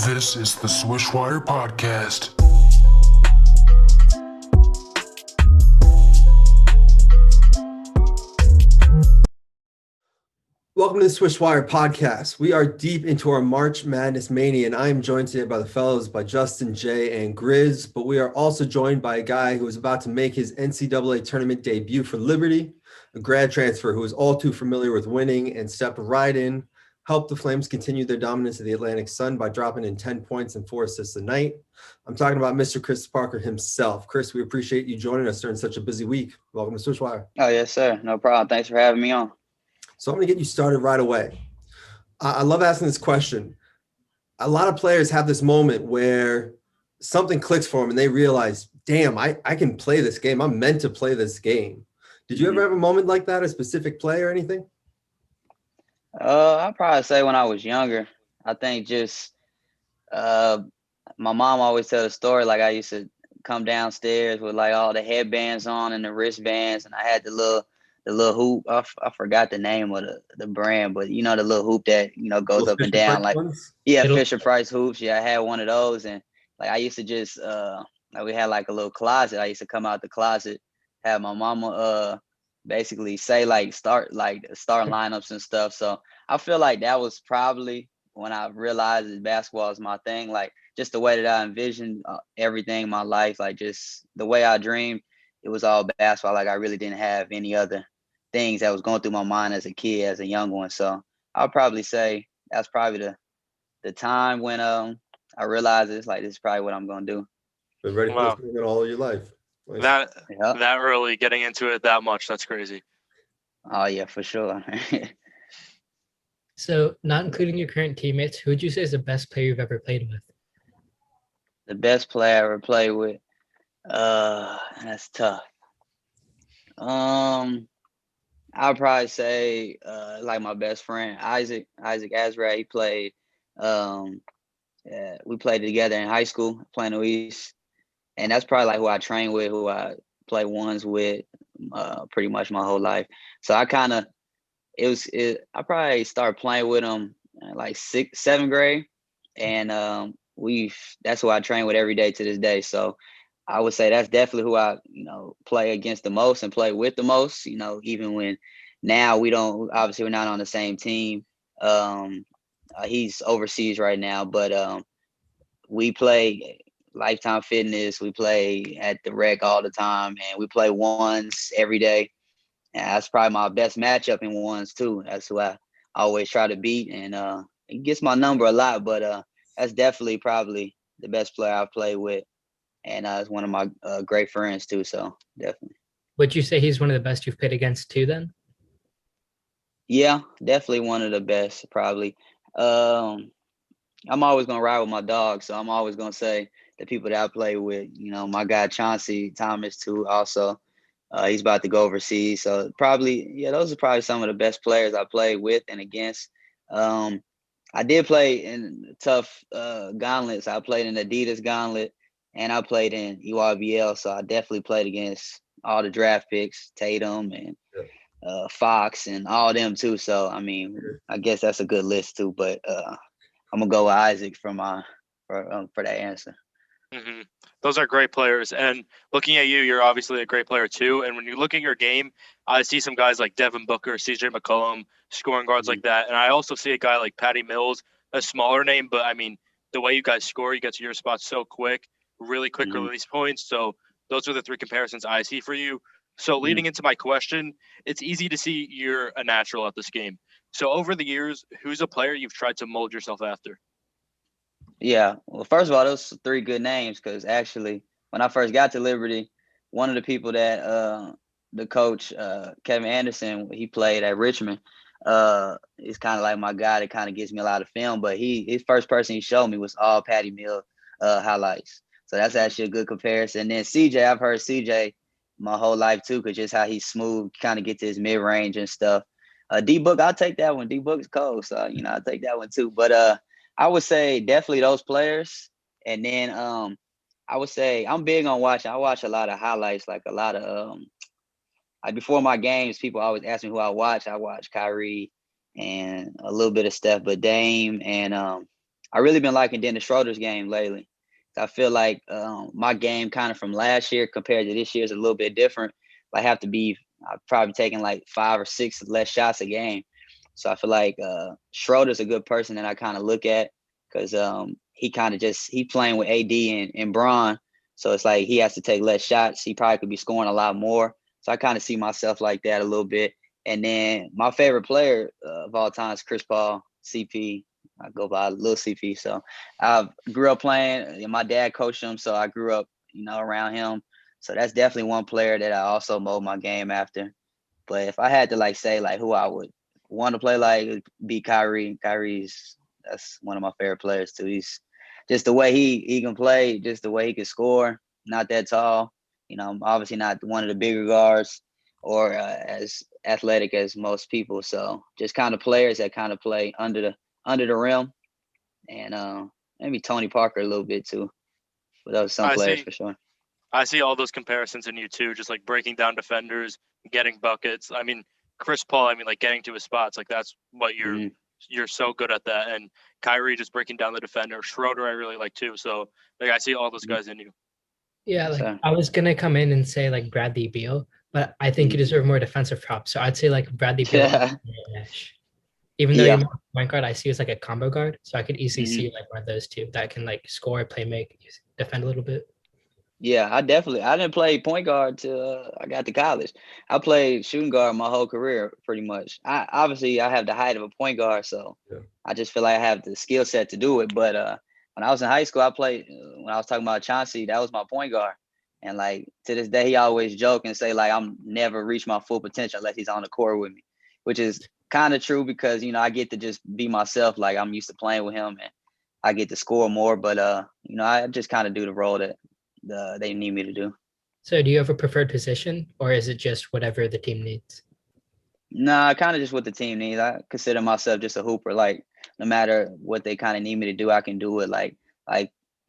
This is the SwishWire podcast. Welcome to the SwishWire podcast. We are deep into our March Madness mania, and I am joined today by the fellows, by Justin, Jay, and Grizz. But we are also joined by a guy who is about to make his NCAA tournament debut for Liberty, a grad transfer who is all too familiar with winning and stepped right in, helped the Flames continue their dominance of the Atlantic Sun by dropping in 10 points and 4 assists a night. I'm talking about Mr. Chris Parker himself. Chris, we appreciate you joining us during such a busy week. Welcome to SwishWire. Oh, yes, sir. No problem. Thanks for having me on. So I'm going to get you started right away. I love asking this question. A lot of players have this moment where something clicks for them and they realize, damn, I can play this game. I'm meant to play this game. Did you ever have a moment like that, a specific play or anything? I'd probably say when I was younger. I think just my mom always tell a story, like I used to come downstairs with like all the headbands on and the wristbands, and I had the little hoop. I forgot the name of the brand, but you know the little hoop that goes up and down, like Fisher Price hoops. Yeah, I had one of those, and like I used to just like we had like a little closet. I used to come out the closet, have my mama basically say start lineups and stuff. So I feel like that was probably when I realized that basketball is my thing. Like just the way that I envisioned everything in my life, like just the way I dreamed, it was all basketball. Like I really didn't have any other things that was going through my mind as a kid, as a young one. So I'll probably say that's probably the time when I realized it's like this is probably what I'm gonna do. Been ready for this thing all of your life. Nice. That early, getting into it that much, that's crazy. Oh yeah, for sure. So, not including your current teammates, who would you say is the best player you've ever played with? The best player I ever played with. That's tough. I'll probably say like my best friend Isaac Azra. He played. We played together in high school, Plano East, and that's probably like who I train with, who I play ones with, pretty much my whole life. So I probably started playing with him in like 6th, 7th grade, and that's who I train with every day to this day. So I would say that's definitely who I, play against the most and play with the most, even when now we're not on the same team. He's overseas right now, but we play Lifetime Fitness. We play at the rec all the time, and we play ones every day. And that's probably my best matchup in ones too. That's who I always try to beat, and he gets my number a lot, but that's definitely probably the best player I've played with. And it's one of my great friends too, so definitely. Would you say he's one of the best you've played against too then? Yeah, definitely one of the best, probably. I'm always going to ride with my dog, so I'm always going to say the people that I play with, my guy Chauncey Thomas too also. He's about to go overseas, so probably, those are probably some of the best players I played with and against. I did play in tough gauntlets. I played in Adidas gauntlet, and I played in URBL, so I definitely played against all the draft picks, Tatum and Fox and all them too. So, I mean, I guess that's a good list too, but I'm going to go with Isaac for that answer. Mm-hmm. Those are great players. And looking at you, you're obviously a great player too. And when you look at your game, I see some guys like Devin Booker, CJ McCollum, scoring guards like that. And I also see a guy like Patty Mills, a smaller name, but I mean, the way you guys score, you get to your spot so quick. Really quick release points. So those are the 3 comparisons I see for you. So leading into my question, it's easy to see you're a natural at this game. So over the years, who's a player you've tried to mold yourself after? Yeah. Well, first of all, those are 3 good names because actually when I first got to Liberty, one of the people that the coach, Kevin Anderson, he played at Richmond, is kind of like my guy that kind of gives me a lot of film. But his first person he showed me was all Patty Mills highlights. So that's actually a good comparison. And then CJ, I've heard CJ my whole life too, because just how he's smooth, kind of get to his mid-range and stuff. D-Book, I'll take that one. D-Book's cold, so, I'll take that one too. But I would say definitely those players. And then I would say I'm big on watching. I watch a lot of highlights, like a lot of like before my games, people always ask me who I watch. I watch Kyrie and a little bit of Steph, but Dame and I I really been liking Dennis Schroeder's game lately. I feel like my game kind of from last year compared to this year is a little bit different. I've probably taken like 5 or 6 less shots a game. So I feel like Schroeder's a good person that I kind of look at because he playing with AD and Bron. So it's like he has to take less shots. He probably could be scoring a lot more. So I kind of see myself like that a little bit. And then my favorite player of all time is Chris Paul, CP. I go by Lil CP. So I grew up playing, and my dad coached him. So I grew up, around him. So that's definitely one player that I also mold my game after. But if I had to say who I would want to play like, it'd be Kyrie. That's one of my favorite players too. He's just the way he can play, just the way he can score. Not that tall, obviously not one of the bigger guards or as athletic as most people. So just kind of players that kind of play under the rim, and maybe Tony Parker a little bit too. But those are some players for sure. I see all those comparisons in you too, just like breaking down defenders, getting buckets. I mean, Chris Paul, getting to his spots, like that's what you're so good at that. And Kyrie just breaking down the defender. Schroeder I really like too. So I see all those guys in you. Yeah, I was gonna come in and say like Bradley Beal, but I think you deserve more defensive props. So I'd say like Bradley Beal. Yeah. Even though you're more point guard, I see you as like a combo guard. So I could easily see like one of those two that can like score, play make, defend a little bit. Yeah, I didn't play point guard till I got to college. I played shooting guard my whole career pretty much. I have the height of a point guard, so I just feel like I have the skill set to do it. But when I was in high school, I played when I was talking about Chauncey, that was my point guard. And like to this day, he always joke and say like I'm never reach my full potential unless he's on the court with me, which is kind of true because I get to just be myself. Like I'm used to playing with him and I get to score more. But I just kind of do the role that they need me to do. So do you have a preferred position or is it just whatever the team needs? Nah, kind of just what the team needs. I consider myself just a hooper. Like no matter what they kind of need me to do, I can do it. Like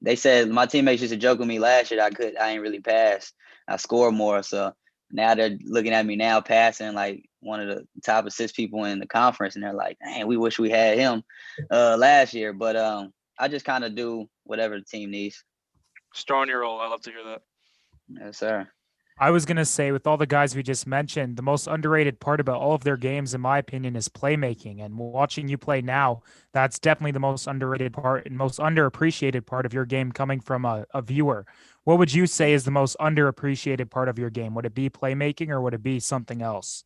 they said, my teammates used to joke with me last year that I ain't really pass. I score more. So now they're looking at me now passing like one of the top assist people in the conference. And they're like, dang, we wish we had him last year. But I just kind of do whatever the team needs. Star on your role. I love to hear that. Yes, sir. I was going to say, with all the guys we just mentioned, the most underrated part about all of their games, in my opinion, is playmaking. And watching you play now, that's definitely the most underrated part and most underappreciated part of your game coming from a viewer. What would you say is the most underappreciated part of your game? Would it be playmaking or would it be something else?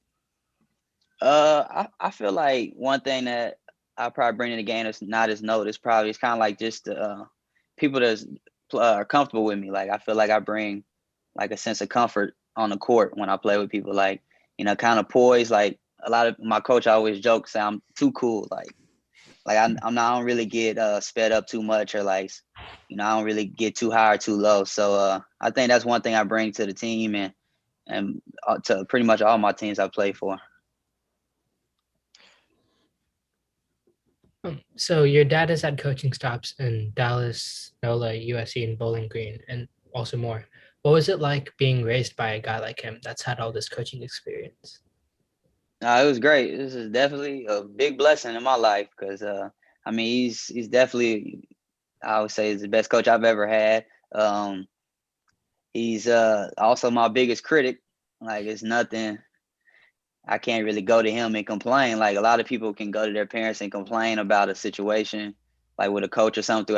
I feel like one thing that I probably bring in the game that's not as noticed probably is kind of like just people that's are comfortable with me. Like I feel like I bring like a sense of comfort on the court when I play with people, like kind of poised. Like a lot of my coach always jokes say I'm too cool. Like I don't really get sped up too much or like I don't really get too high or too low. So I think that's one thing I bring to the team and to pretty much all my teams I play for. So your dad has had coaching stops in Dallas, NOLA, USC, and Bowling Green, and also more. What was it like being raised by a guy like him that's had all this coaching experience? It was great. This is definitely a big blessing in my life because he's definitely, I would say, he's the best coach I've ever had. He's also my biggest critic. Like it's nothing. I can't really go to him and complain. Like a lot of people can go to their parents and complain about a situation, like with a coach or something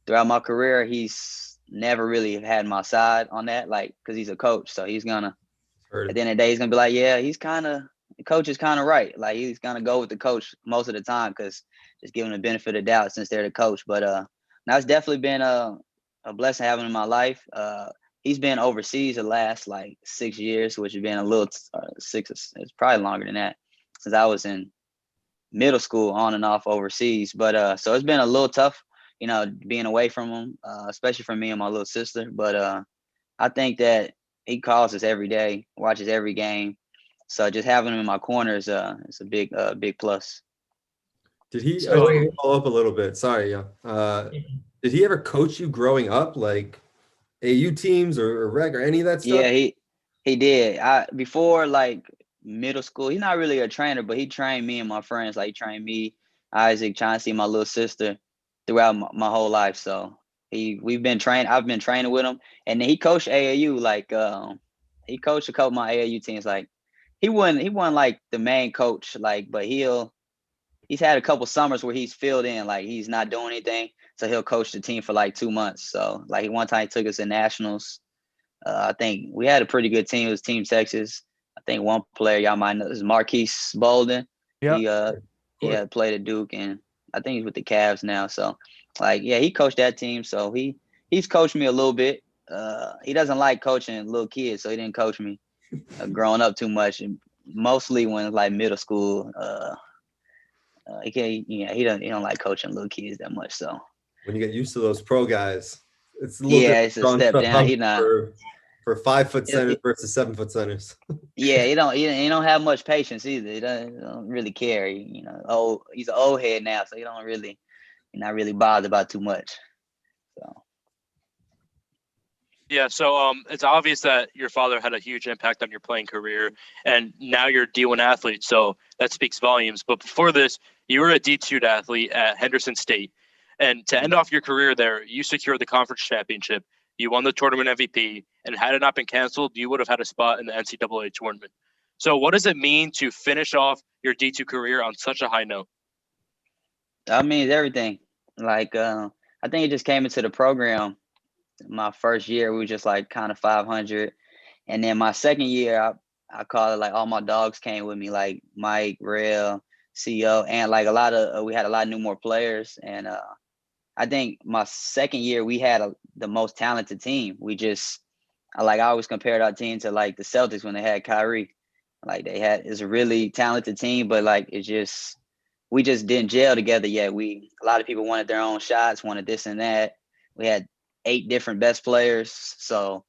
throughout my career. He's never really had my side on that, like, cause he's a coach. So he's gonna, at the end of the day, he's gonna be like, yeah, the coach is kind of right. Like he's gonna go with the coach most of the time. Cause just giving the benefit of doubt since they're the coach. But now it's definitely been a blessing having him in my life. He's been overseas the last like 6 years, which has been a little it's probably longer than that since I was in middle school on and off overseas. But so it's been a little tough, being away from him, especially for me and my little sister. But I think that he calls us every day, watches every game. So just having him in my corner is a big plus. Did he follow up a little bit? Sorry, did he ever coach you growing up, like AU teams or rec or any of that stuff? Yeah, he did. Before like middle school, he's not really a trainer, but he trained me and my friends. Like he trained me, Isaac, Chauncey, my little sister. throughout my whole life. So I've been training with him, and then he coached AAU. Like he coached a couple of my AAU teams. Like he wasn't like the main coach. Like, but he's had a couple summers where he's filled in. Like he's not doing anything, so he'll coach the team for like 2 months. So like one time he took us to nationals. I think we had a pretty good team. It was Team Texas. I think one player y'all might know is Marquise Bolden. Yeah. He had played at Duke, and I think he's with the Cavs now. So, like, yeah, he coached that team. So he's coached me a little bit. He doesn't like coaching little kids, so he didn't coach me growing up too much. And mostly when it's like middle school, he don't like coaching little kids that much. So when you get used to those pro guys, it's a little it's a step down. He not for 5 foot centers versus 7 foot centers. Yeah, he don't have much patience either. He don't really care. He's an old head now, so he's not really bothered about too much. So Yeah, so it's obvious that your father had a huge impact on your playing career, and now you're a D1 athlete, so that speaks volumes. But before this, you were a D2 athlete at Henderson State, and to end off your career there, you secured the conference championship. You won the tournament MVP, and had it not been canceled, you would have had a spot in the NCAA tournament. So what does it mean to finish off your D2 career on such a high note? That means everything. Like, I think it just came into the program. My first year, we were just like kind of 500. And then my second year, I call it like all my dogs came with me, like Mike, Rail, CO, and like we had a lot of more players. And I think my second year, we had the most talented team. I always compared our team to like the Celtics when they had Kyrie. Like it's a really talented team, but like we just didn't gel together yet. A lot of people wanted their own shots, wanted this and that. We had 8 different best players, so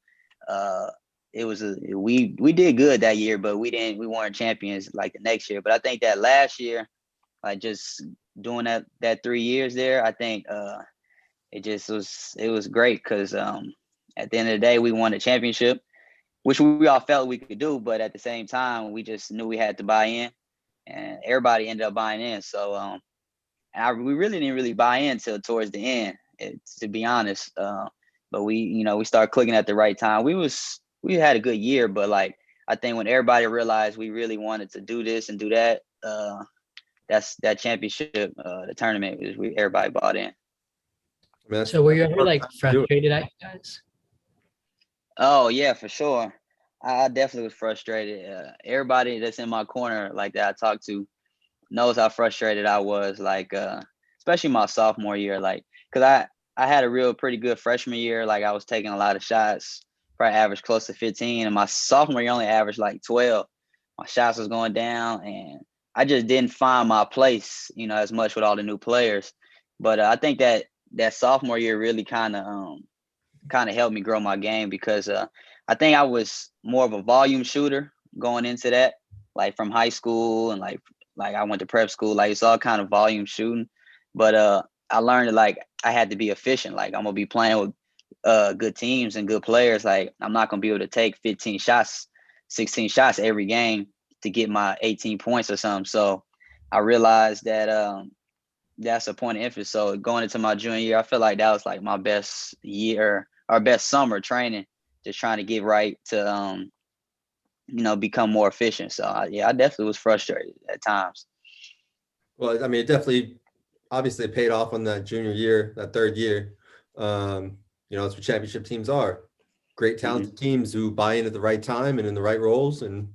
we did good that year, but we weren't champions like the next year. But I think that last year, like just doing that 3 years there, I think it was great because at the end of the day we won a championship, which we all felt we could do, but at the same time we just knew we had to buy in, and everybody ended up buying in. So we really didn't buy in till towards the end, to be honest. But we started clicking at the right time. We had a good year, but like I think when everybody realized we really wanted to do this and do that, that's that championship, the tournament, everybody bought in. So were you ever like frustrated at you guys? Oh yeah, for sure. I definitely was frustrated. Everybody that's in my corner, like that I talked to, knows how frustrated I was. Like, especially my sophomore year, like, cause I had a pretty good freshman year. Like I was taking a lot of shots, probably averaged close to 15. And my sophomore year only averaged like 12. My shots was going down, and I just didn't find my place, as much with all the new players. But I think that sophomore year really kind of helped me grow my game, because I think I was more of a volume shooter going into that, like from high school, and like I went to prep school, like it's all kind of volume shooting. But I learned that like I had to be efficient. Like I'm gonna be playing with good teams and good players. Like I'm not gonna be able to take 15 shots, 16 shots every game to get my 18 points or something. So I realized that that's a point of emphasis. So going into my junior year, I feel like that was like my best year, or best summer training, just trying to get right to become more efficient. So I definitely was frustrated at times. Well, I mean, it definitely obviously paid off on that junior year, that third year. That's what championship teams are. Great talented teams who buy in at the right time and in the right roles. And,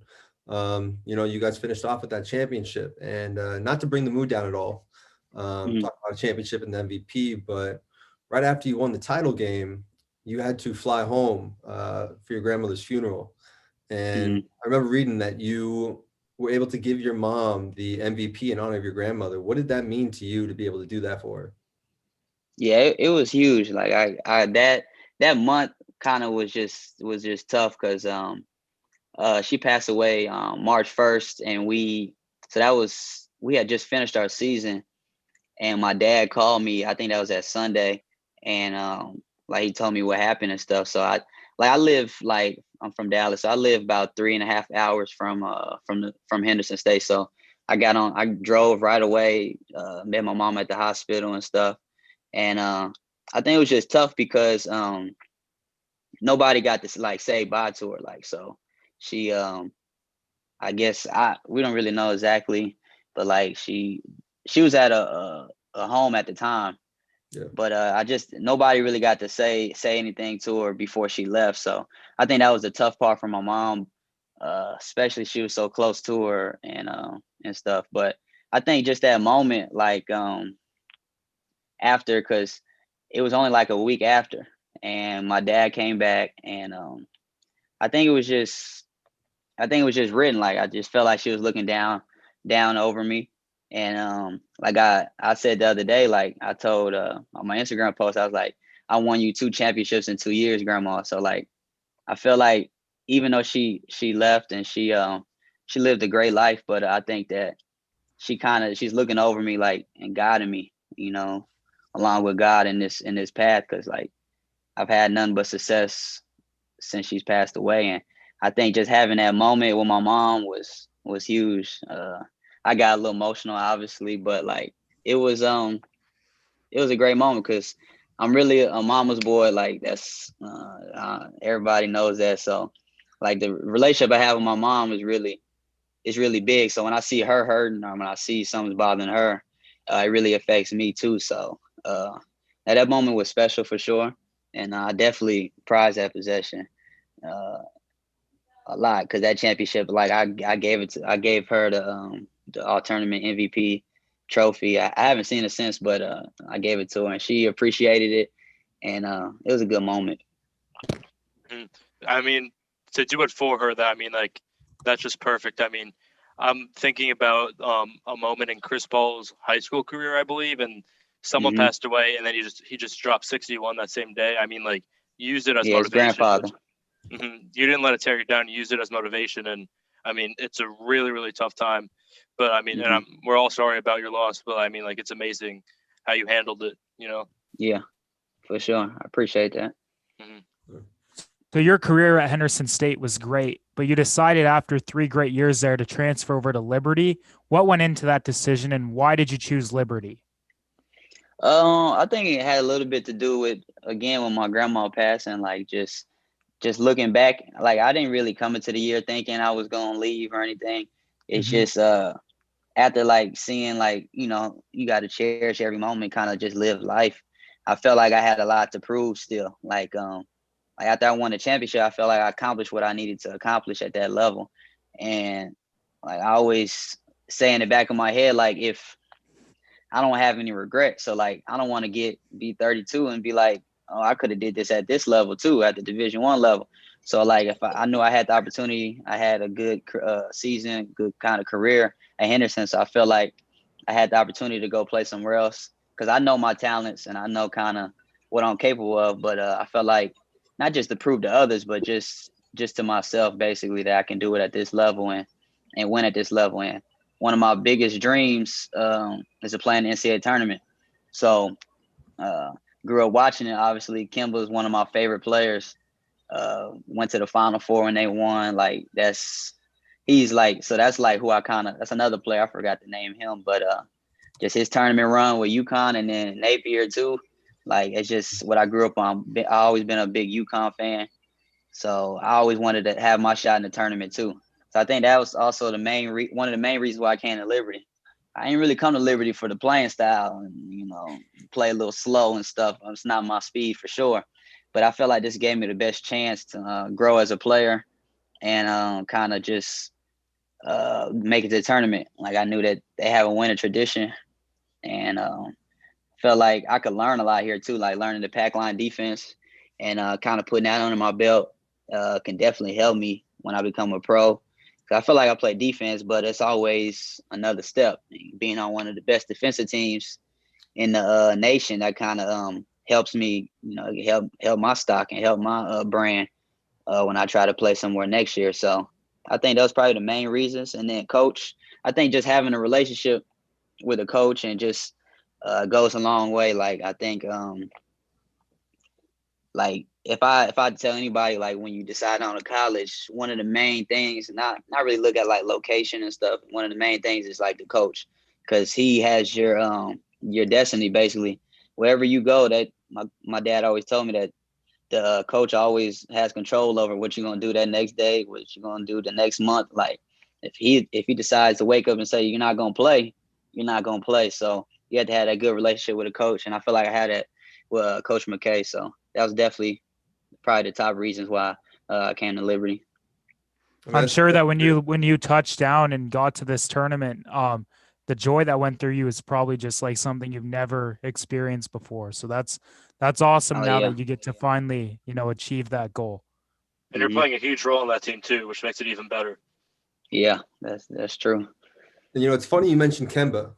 you guys finished off with that championship. And not to bring the mood down at all, talk about a championship and the MVP, but right after you won the title game, you had to fly home for your grandmother's funeral. And I remember reading that you were able to give your mom the MVP in honor of your grandmother. What did that mean to you to be able to do that for her? Yeah, it was huge. Like I that month kind of was just tough, because she passed away March 1st, and we had just finished our season, and my dad called me. I think that was that Sunday, and like he told me what happened and stuff. So I live, like, I'm from Dallas, so I live about 3.5 hours from Henderson State. So I drove right away, met my mom at the hospital and stuff. And I think it was just tough because nobody got to like say bye to her. Like, so she, I guess we don't really know exactly, but like she was at a home at the time. Yeah. But nobody really got to say anything to her before she left. So I think that was the tough part for my mom, especially she was so close to her and stuff. But I think just that moment, like after, because it was only like a week after, and my dad came back, and I think it was just written. Like I just felt like she was looking down over me. And like I said the other day, like I told on my Instagram post, I was like, I won you 2 championships in 2 years, grandma. So like I feel like even though she left and she lived a great life, but I think that she's looking over me, like, and guiding me, along with God in this path, because like I've had none but success since she's passed away. And I think just having that moment with my mom was huge. I got a little emotional, obviously, but like it was a great moment because I'm really a mama's boy. Like that's everybody knows that. So like the relationship I have with my mom is really big. So when I see her hurting, or when I see something's bothering her, it really affects me too. So that moment was special for sure, and I definitely prize that possession a lot, because that championship, like I gave her the all tournament MVP trophy. I haven't seen it since, but I gave it to her and she appreciated it, and it was a good moment. I mean, to do it for her, like that's just perfect. I mean, I'm thinking about a moment in Chris Paul's high school career, I believe, and someone passed away, and then he just dropped 61 that same day. I mean, like, you used it as his motivation. grandfather. You didn't let it tear you down. You used it as motivation, and I mean, it's a really, really tough time. But I mean, and we're all sorry about your loss. But I mean, like, it's amazing how you handled it. Yeah, for sure. I appreciate that. So your career at Henderson State was great, but you decided after 3 great years there to transfer over to Liberty. What went into that decision, and why did you choose Liberty? I think it had a little bit to do with my grandma passing. Like just looking back, like I didn't really come into the year thinking I was gonna leave or anything. It's just after like seeing, like, you got to cherish every moment, kind of just live life. I felt like I had a lot to prove still. Like after I won the championship, I felt like I accomplished what I needed to accomplish at that level. And like I always say in the back of my head, like, if I don't have any regrets, so like I don't want to be 32 and be like, oh, I could have did this at this level too, at the Division I level. So like if I knew I had the opportunity, I had a good season, good kind of career at Henderson. So I felt like I had the opportunity to go play somewhere else, because I know my talents and I know kind of what I'm capable of. But I felt like not just to prove to others, but just to myself, basically, that I can do it at this level and win at this level. And one of my biggest dreams is to play in the NCAA tournament. So grew up watching it. Obviously, Kemba is one of my favorite players. Went to the Final Four and they won. Like he's like, so that's like who that's another player. I forgot to name him, but just his tournament run with UConn and then Napier too. Like it's just what I grew up on. I always been a big UConn fan, so I always wanted to have my shot in the tournament too. So I think that was also one of the main reasons why I came to Liberty. I ain't really come to Liberty for the playing style and play a little slow and stuff. It's not my speed for sure, but I felt like this gave me the best chance to grow as a player and kind of just make it to the tournament. Like I knew that they have a winning tradition, and felt like I could learn a lot here too, like learning the pack line defense and kind of putting that under my belt can definitely help me when I become a pro. Cause I feel like I play defense, but it's always another step. Being on one of the best defensive teams in the nation, that kind of helps me, help my stock and help my brand when I try to play somewhere next year. So I think those probably the main reasons. And then coach, I think just having a relationship with a coach and just goes a long way. Like I think like if I tell anybody, like when you decide on a college, one of the main things, not really look at like location and stuff, one of the main things is like the coach, because he has your destiny basically wherever you go, that my dad always told me that the coach always has control over what you're gonna do that next day, what you're gonna do the next month. Like if he decides to wake up and say you're not gonna play, you're not gonna play. So you have to have that good relationship with a coach, and I feel like I had that with Coach McKay. So that was definitely probably the top reasons why I came to Liberty. I'm sure that when you touched down and got to this tournament, the joy that went through you is probably just like something you've never experienced before. So that's awesome now that you get to finally, achieve that goal. And you're playing a huge role in that team too, which makes it even better. Yeah, that's true. And it's funny you mentioned Kemba,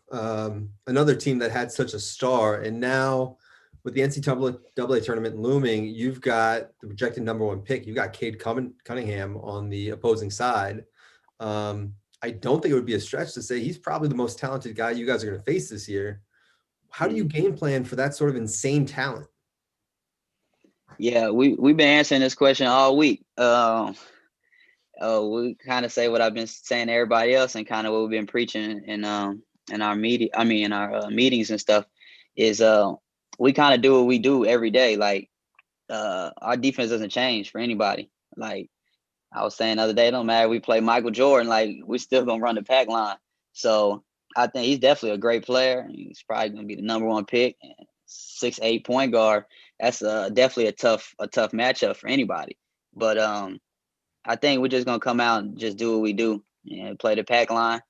another team that had such a star, and now with the NCAA tournament looming, you've got the projected number 1 pick. You've got Cade Cunningham on the opposing side. I don't think it would be a stretch to say he's probably the most talented guy you guys are going to face this year. How do you game plan for that sort of insane talent? Yeah, we've been answering this question all week. We kind of say what I've been saying to everybody else, and kind of what we've been preaching in our meetings and stuff is we kind of do what we do every day. Like our defense doesn't change for anybody. Like I was saying the other day, it don't matter. We play Michael Jordan, like we still gonna run the pack line. So I think he's definitely a great player. He's probably gonna be the number 1 pick, 6'8" point guard. That's definitely a tough matchup for anybody. But I think we're just gonna come out and just do what we do and play the pack line.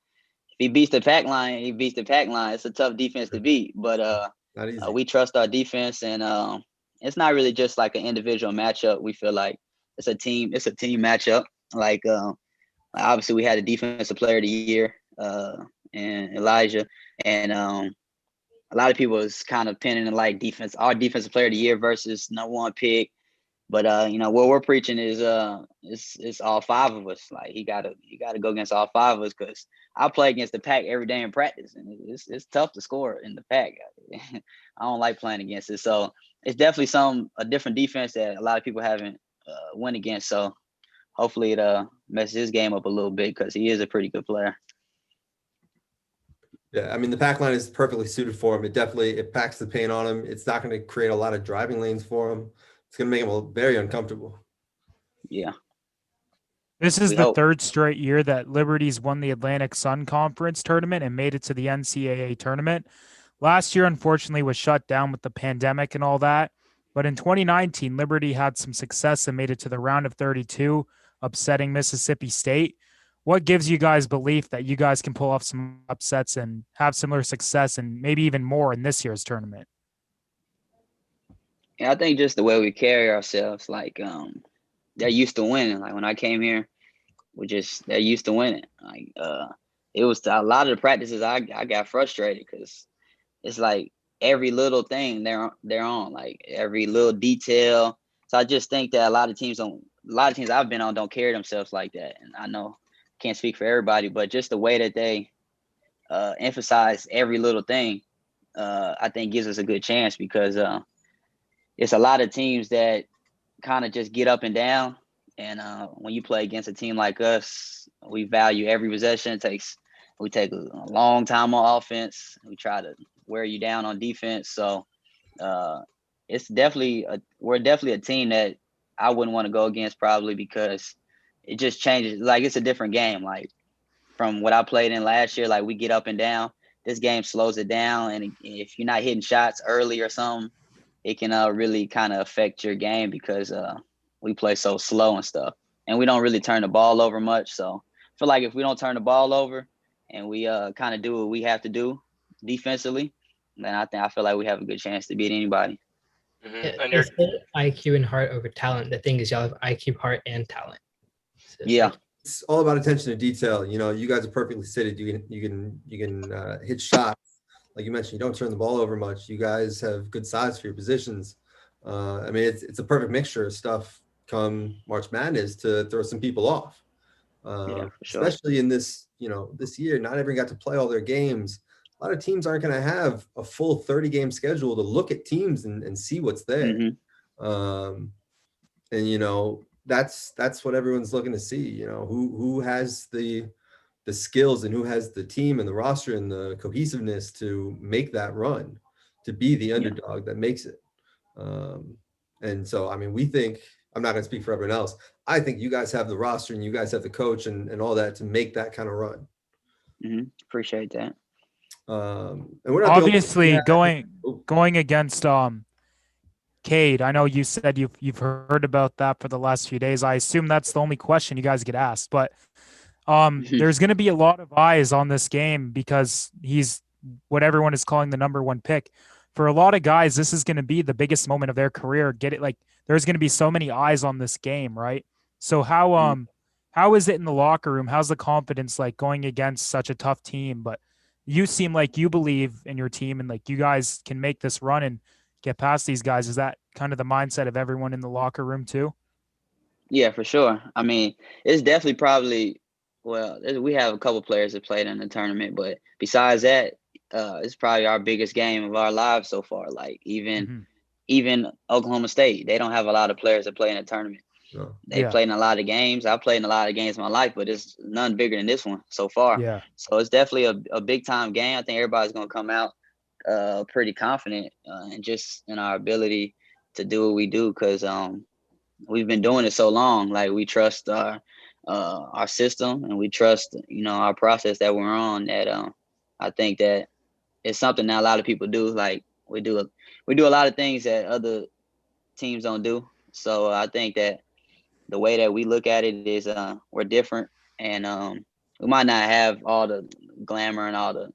If he beats the pack line, he beats the pack line. It's a tough defense to beat, but we trust our defense, and it's not really just like an individual matchup. We feel like it's a team matchup. Like obviously we had a defensive player of the year, and Elijah, and a lot of people is kind of pinning it like our defensive player of the year versus number 1 pick. But what we're preaching is it's all 5 of us. Like he gotta go against all 5 of us, because I play against the pack every day in practice, and it's tough to score in the pack. I don't like playing against it, so it's definitely a different defense that a lot of people haven't went against. So hopefully it messes his game up a little bit, because he is a pretty good player. Yeah, I mean the pack line is perfectly suited for him. It packs the paint on him. It's not going to create a lot of driving lanes for him. It's going to make him very uncomfortable. Yeah. This is the 3rd straight year that Liberty's won the Atlantic Sun Conference tournament and made it to the NCAA tournament. Last year, unfortunately, was shut down with the pandemic and all that. But in 2019, Liberty had some success and made it to the round of 32, upsetting Mississippi State. What gives you guys belief that you guys can pull off some upsets and have similar success and maybe even more in this year's tournament? Yeah, I think just the way we carry ourselves, like they're used to winning. Like when I came here, they're used to winning. Like it was a lot of the practices I got frustrated, because it's like every little thing they're on, like every little detail. So I just think that a lot of teams I've been on don't carry themselves like that. And I know I can't speak for everybody, but just the way that they emphasize every little thing, I think gives us a good chance, because it's a lot of teams that kind of just get up and down. And when you play against a team like us, we value every possession. We take a long time on offense. We try to wear you down on defense. So it's we're definitely a team that I wouldn't want to go against, probably, because it just changes. Like it's a different game. Like from what I played in last year, like we get up and down. This game slows it down, and if you're not hitting shots early or something, it can really kind of affect your game, because we play so slow and stuff, and we don't really turn the ball over much. So I feel like if we don't turn the ball over and we kind of do what we have to do defensively, then I feel like we have a good chance to beat anybody. Yeah, it's IQ and heart over talent. The thing is, y'all have IQ, heart, and talent. So it's all about attention to detail. You guys are perfectly suited. You can hit shots. Like you mentioned, you don't turn the ball over much. You guys have good size for your positions. I mean, it's a perfect mixture of stuff come March Madness to throw some people off. Yeah, for sure. Especially in this year, not everyone got to play all their games. A lot of teams aren't going to have a full 30-game schedule to look at teams and see what's there. Mm-hmm. And that's what everyone's looking to see. Who has the skills and who has the team and the roster and the cohesiveness to make that run. to be the underdog that makes it. And so, I mean, we think, I'm not going to speak for everyone else. I think you guys have the roster and you guys have the coach and all that to make that kind of run. Appreciate that. And we're not obviously going against Cade. I know you said you've heard about that for the last few days. I assume that's the only question you guys get asked, but there's going to be a lot of eyes on this game because he's what everyone is calling the number one pick. For a lot of guys, this is going to be the biggest moment of their career. There's going to be so many eyes on this game, right? So how is it in the locker room? How's the confidence like going against such a tough team? But you seem like you believe in your team and like you guys can make this run and get past these guys. Is that kind of the mindset of everyone in the locker room too? Yeah, for sure. I mean, it's definitely we have a couple players that played in the tournament, but besides that, it's probably our biggest game of our lives so far. Like even Oklahoma State, they don't have a lot of players that play in a tournament. No. They played in a lot of games. I've played in a lot of games in my life, but it's none bigger than this one so far. Yeah. So it's definitely a big time game. I think everybody's going to come out pretty confident and just in our ability to do what we do because we've been doing it so long. Like we trust our system and we trust, our process that we're on that I think that it's something that a lot of people do. Like we do a lot of things that other teams don't do. So I think that the way that we look at it is we're different and we might not have all the glamour and all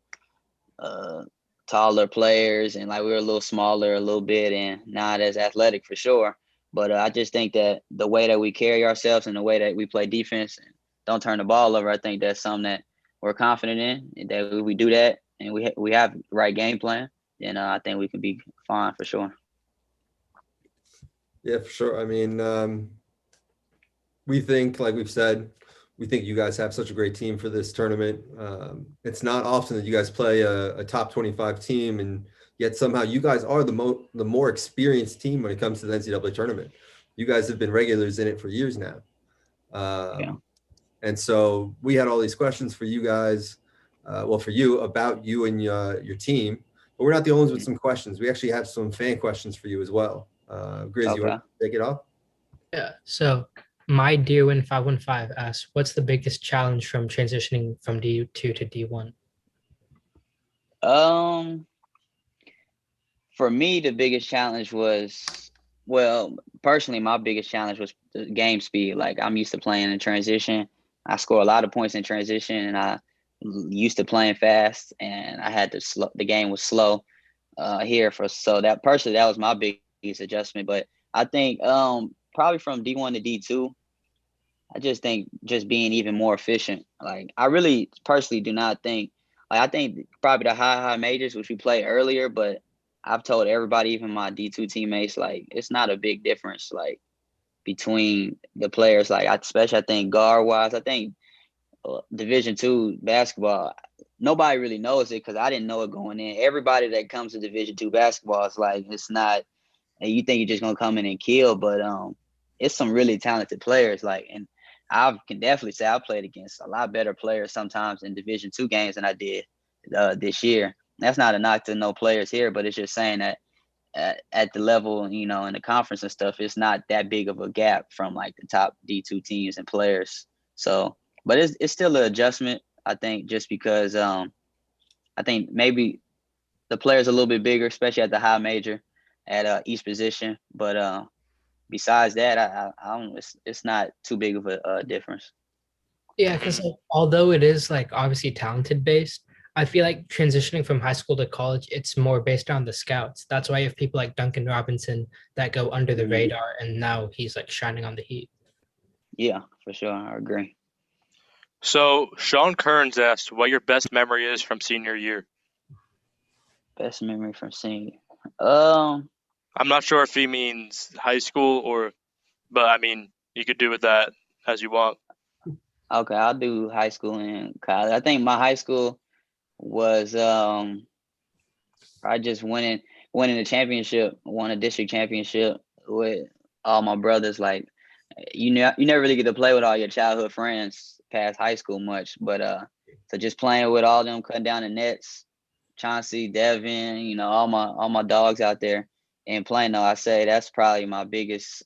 the taller players and like we're a little smaller a little bit and not as athletic for sure. But I just think that the way that we carry ourselves and the way that we play defense and don't turn the ball over, I think that's something that we're confident in. And that we do that and we have the right game plan, then I think we can be fine for sure. Yeah, for sure. I mean, we think, like we've said, we think you guys have such a great team for this tournament. It's not often that you guys play a top 25 team, and yet somehow you guys are the more experienced team when it comes to the NCAA tournament. You guys have been regulars in it for years now. And so we had all these questions for you guys, for you about you and your team, but we're not the only ones with some questions. We actually have some fan questions for you as well. Grizz, you want to take it off? Yeah. So my dear win 515 asks, what's the biggest challenge from transitioning from D2 to D1? For me, the biggest challenge was, personally, my biggest challenge was the game speed. Like I'm used to playing in transition. I score a lot of points in transition and I used to playing fast and I had to the game was slow here so that was my biggest adjustment. But I think probably from D1 to D2, I just think just being even more efficient. Like I really personally do not think, like I think probably the high majors, which we played earlier, but I've told everybody, even my D2 teammates, like it's not a big difference like between the players. Like especially I think guard wise, I think Division II basketball, nobody really knows it because I didn't know it going in. Everybody that comes to Division II basketball is like, it's not, and you think you're just gonna come in and kill, but it's some really talented players. Like, and I can definitely say I played against a lot better players sometimes in Division II games than I did this year. That's not a knock to no players here, but it's just saying that at the level, in the conference and stuff, it's not that big of a gap from like the top D2 teams and players. So, but it's still an adjustment, I think, just because I think maybe the players are a little bit bigger, especially at the high major at each position. But besides that, I don't. It's not too big of a difference. Yeah, because although it is like obviously talented based, I feel like transitioning from high school to college, it's more based on the scouts. That's why you have people like Duncan Robinson that go under the radar, and now he's like shining on the Heat. Yeah, for sure. I agree. So Sean Kearns asked what your best memory is from senior year. Best memory from senior. I'm not sure if he means high school but I mean, you could do with that as you want. Okay, I'll do high school and college. I think my high school was I just winning the championship, won a district championship with all my brothers. Like you never really get to play with all your childhood friends past high school much, but so just playing with all them, cutting down the nets, Chauncey, Devin, all my dogs out there in Plano. I say that's probably my biggest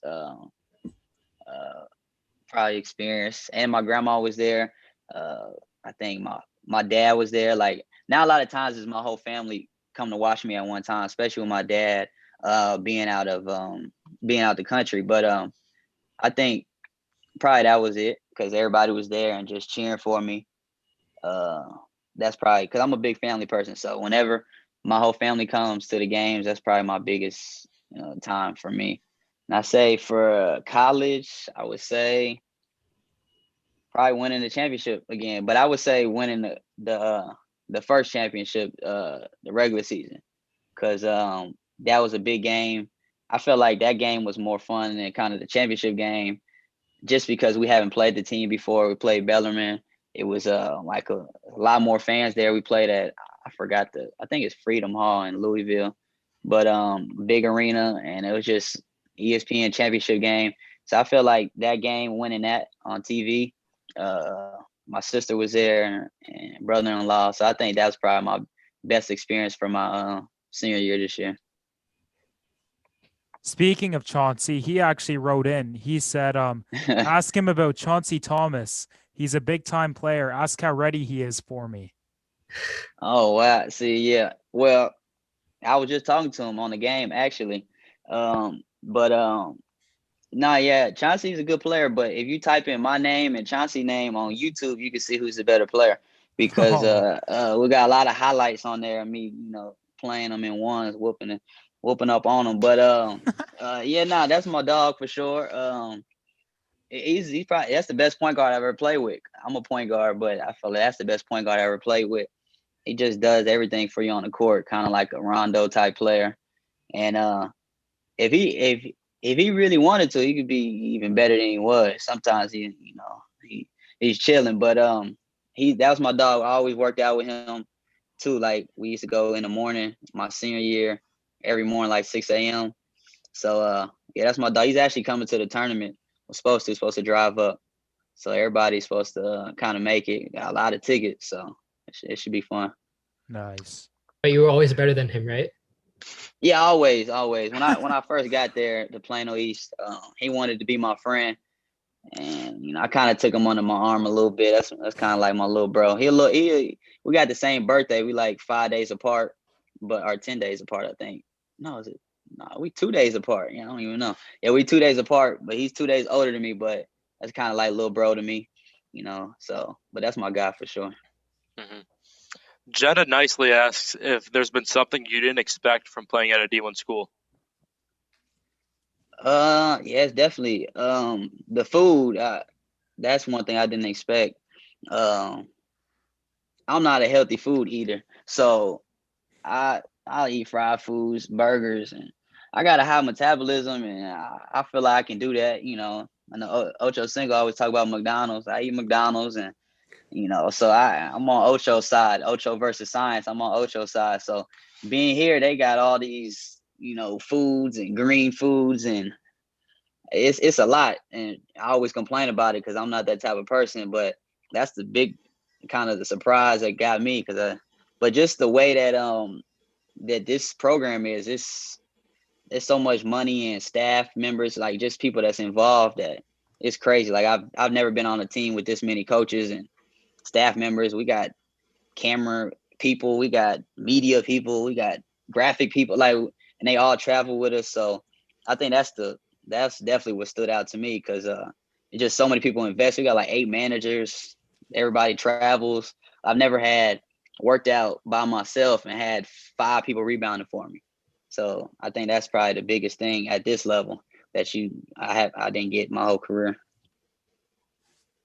probably experience. And my grandma was there. I think my dad was there. Like now, a lot of times is my whole family come to watch me at one time, especially with my dad being out the country. But I think probably that was it because everybody was there and just cheering for me. That's probably because I'm a big family person. So whenever my whole family comes to the games, that's probably my biggest time for me. And I say for college, I would say probably winning the championship again. But I would say winning the first championship, the regular season, because that was a big game. I felt like that game was more fun than kind of the championship game, just because we haven't played the team before. We played Bellarmine. It was like a lot more fans there. We played at I think it's Freedom Hall in Louisville, but big arena, and it was just ESPN championship game. So I feel like that game, winning that on TV, my sister was there and brother-in-law. So I think that's probably my best experience for my senior year this year. Speaking of Chauncey, he actually wrote in. He said, ask him about Chauncey Thomas. He's a big time player. Ask how ready he is for me. Oh, wow. See, yeah. Well, I was just talking to him on the game, actually. Yeah, Chauncey's a good player. But if you type in my name and Chauncey's name on YouTube, you can see who's a better player because we got a lot of highlights on there of me, playing them in ones, whooping up on them. But that's my dog for sure. He's probably that's the best point guard I ever played with. I'm a point guard, but I feel like that's the best point guard I ever played with. He just does everything for you on the court, kind of like a Rondo type player. And if he really wanted to, he could be even better than he was. Sometimes he's chilling, but that was my dog. I always worked out with him too. Like we used to go in the morning, my senior year, every morning like 6 a.m. So that's my dog. He's actually coming to the tournament. Supposed to drive up, so everybody's supposed to kind of make it. Got a lot of tickets, so it should be fun. Nice. But you were always better than him, right? Yeah, always. When I first got there to Plano East, he wanted to be my friend, and I kind of took him under my arm a little bit. That's kind of like my little bro. We got the same birthday. We like 5 days apart, or 10 days apart, I think. No, is it? No, we 2 days apart. I don't even know. Yeah, we 2 days apart, but he's 2 days older than me. But that's kind of like little bro to me, So, but that's my guy for sure. Mm-hmm. Jenna nicely asks if there's been something you didn't expect from playing at a D1 school. Yes, definitely. The food. That's one thing I didn't expect. I'm not a healthy food eater, so I'll eat fried foods, burgers, and I got a high metabolism, and I feel like I can do that. And the Ocho Cinco always talk about McDonald's. I eat McDonald's, and so I'm on Ocho's side. Ocho versus science. I'm on Ocho's side. So being here, they got all these foods and green foods, and it's a lot. And I always complain about it because I'm not that type of person. But that's the big kind of the surprise that got me but just the way that that this program is, it's so much money and staff members, like just people that's involved, that it's crazy. Like I've never been on a team with this many coaches and staff members. We got camera people, we got media people, we got graphic people, and they all travel with us. So I think that's definitely what stood out to me because it's just so many people invest. We got like 8 managers. Everybody travels. I've never had worked out by myself and had 5 people rebounding for me. So I think that's probably the biggest thing at this level that I didn't get my whole career.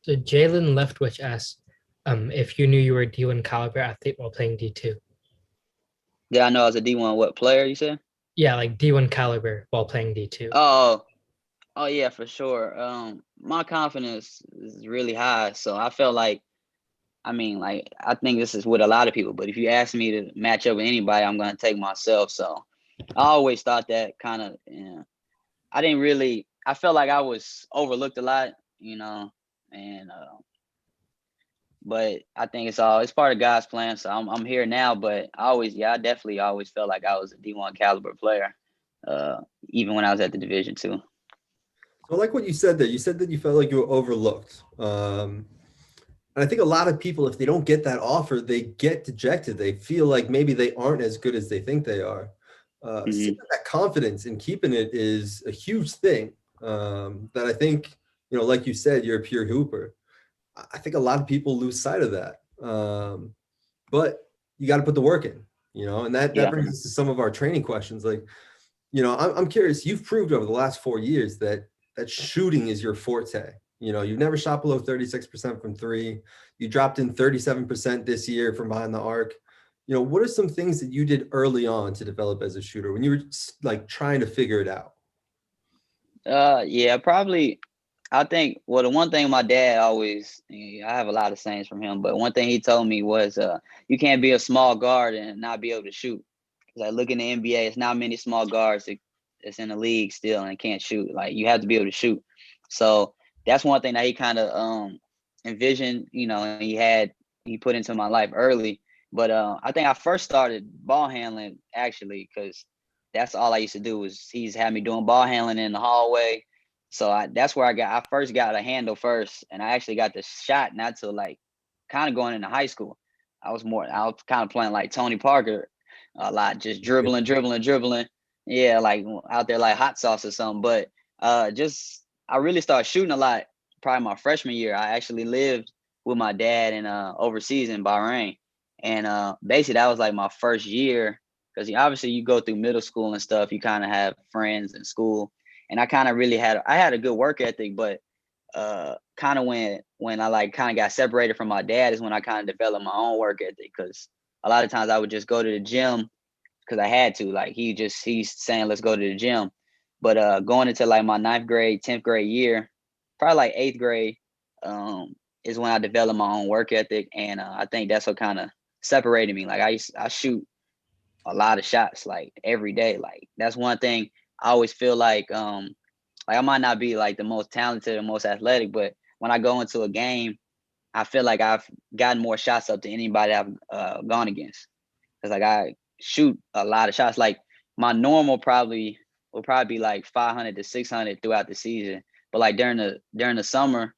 So Jalen Leftwich asks if you knew you were a D1 caliber athlete while playing D2. Did I know I was a D1 what player, you said? Yeah, like D1 caliber while playing D2. Oh yeah, for sure. My confidence is really high. So I felt like, I think this is with a lot of people, but if you ask me to match up with anybody, I'm going to take myself. So I always thought that kind of, I felt like I was overlooked a lot, and but I think it's part of God's plan. So I'm here now, but I definitely always felt like I was a D1 caliber player, even when I was at the Division II. So I like what you said there. You said that you felt like you were overlooked. And I think a lot of people, if they don't get that offer, they get dejected. They feel like maybe they aren't as good as they think they are. Seeing that confidence and keeping it is a huge thing. That I think, like you said, you're a pure hooper. I think a lot of people lose sight of that. But you got to put the work in, and that brings us to some of our training questions. Like, I'm curious, you've proved over the last 4 years that shooting is your forte. You've never shot below 36% from three. You dropped in 37% this year from behind the arc. What are some things that you did early on to develop as a shooter when you were like trying to figure it out? Probably. I think, the one thing my dad always, I have a lot of sayings from him, but one thing he told me was, you can't be a small guard and not be able to shoot. Like, look in the NBA, it's not many small guards that's in the league still and can't shoot. Like, you have to be able to shoot. So that's one thing that he kind of envisioned, and he put into my life early. But I think I first started ball handling actually, because that's all I used to do was he's had me doing ball handling in the hallway. So that's where I first got a handle first, and I actually got the shot not till like kind of going into high school. I was kind of playing like Tony Parker a lot, just dribbling. Yeah, like out there like hot sauce or something. But I really started shooting a lot probably my freshman year. I actually lived with my dad in overseas in Bahrain. And basically that was like my first year, because obviously you go through middle school and stuff, you kind of have friends in school. And I kind of really had a good work ethic, but kind of when I like kind of got separated from my dad is when I kind of developed my own work ethic, because a lot of times I would just go to the gym because I had to. Like he's saying, let's go to the gym. But going into like my 9th grade, 10th grade year, probably like 8th grade, is when I developed my own work ethic. And I think that's what kind of separated me. Like I shoot a lot of shots like every day. Like that's one thing I always feel like I might not be like the most talented or most athletic, but when I go into a game, I feel like I've gotten more shots up to anybody I've gone against. Because like I shoot a lot of shots. Like my normal will probably be like 500 to 600 throughout the season. But like during the summer,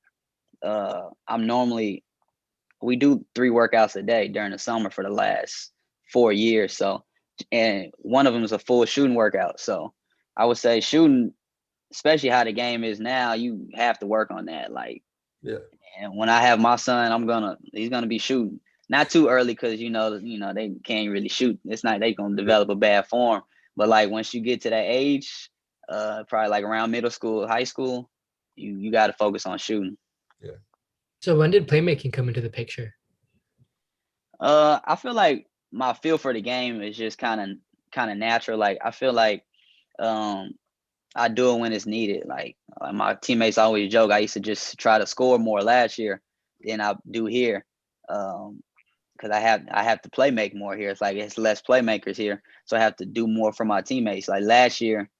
we do 3 workouts a day during the summer for the last 4 years. So, and one of them is a full shooting workout. So I would say shooting, especially how the game is now, you have to work on that. Like, yeah. And when I have my son, he's gonna be shooting. Not too early, because they can't really shoot. It's not they gonna develop a bad form. But like once you get to that age, probably like around middle school, high school, you got to focus on shooting. Yeah. So when did playmaking come into the picture? I feel like my feel for the game is just kind of natural. Like I feel like I do it when it's needed. Like my teammates always joke, I used to just try to score more last year than I do here, because I have to play make more here. It's like it's less playmakers here, so I have to do more for my teammates. Like last year,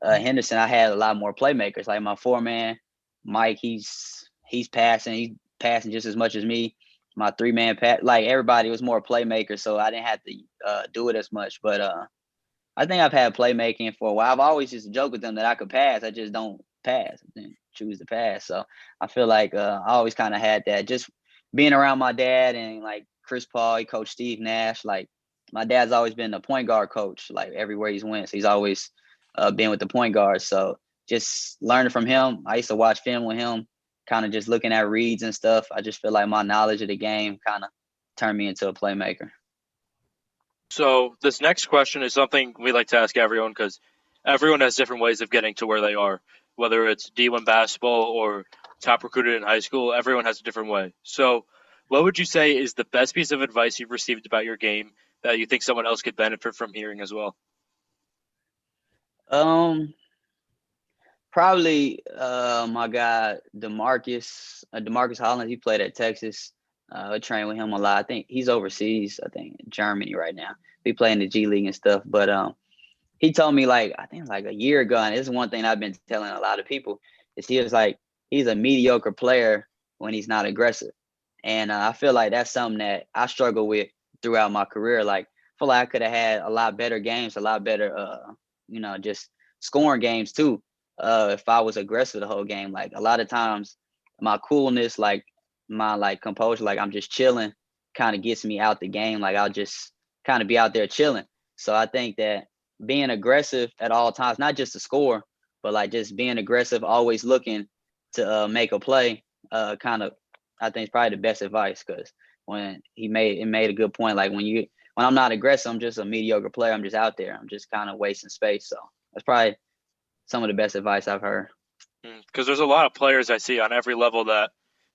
Henderson, I had a lot more playmakers. Like my 4-man, Mike, he's passing just as much as me. My 3-man pass, like everybody was more playmakers, so I didn't have to do it as much. But I think I've had playmaking for a while. I've always just joked with them that I could pass. I just don't pass. I didn't choose to pass. So I feel like I always kind of had that. Just being around my dad and like Chris Paul, he coached Steve Nash. Like my dad's always been the point guard coach, like everywhere he's went. So he's always been with the point guard. So just learning from him. I used to watch film with him, kind of just looking at reads and stuff. I just feel like my knowledge of the game kind of turned me into a playmaker. So this next question is something we like to ask everyone, because everyone has different ways of getting to where they are, whether it's D1 basketball or top recruited in high school. Everyone has a different way. So what would you say is the best piece of advice you've received about your game that you think someone else could benefit from hearing as well? Probably my guy DeMarcus Hollins. He played at Texas. I trained with him a lot. I think he's overseas. I think in Germany right now. He playing the G League and stuff. But he told me I think like a year ago, and this is one thing I've been telling a lot of people, is he was like, he's a mediocre player when he's not aggressive. And I feel like that's something that I struggle with throughout my career. Like, I feel like I could have had a lot better games, a lot better, just scoring games too. If I was aggressive the whole game. Like, a lot of times my coolness, like my like composure, like I'm just chilling, kind of gets me out the game. Like, I'll just kind of be out there chilling. So I think that being aggressive at all times, not just to score, but like just being aggressive, always looking to make a play, kind of, I think, is probably the best advice. Because when he made a good point, like when I'm not aggressive, I'm just a mediocre player. I'm just out there. I'm just kind of wasting space. So that's probably some of the best advice I've heard. Because there's a lot of players I see on every level that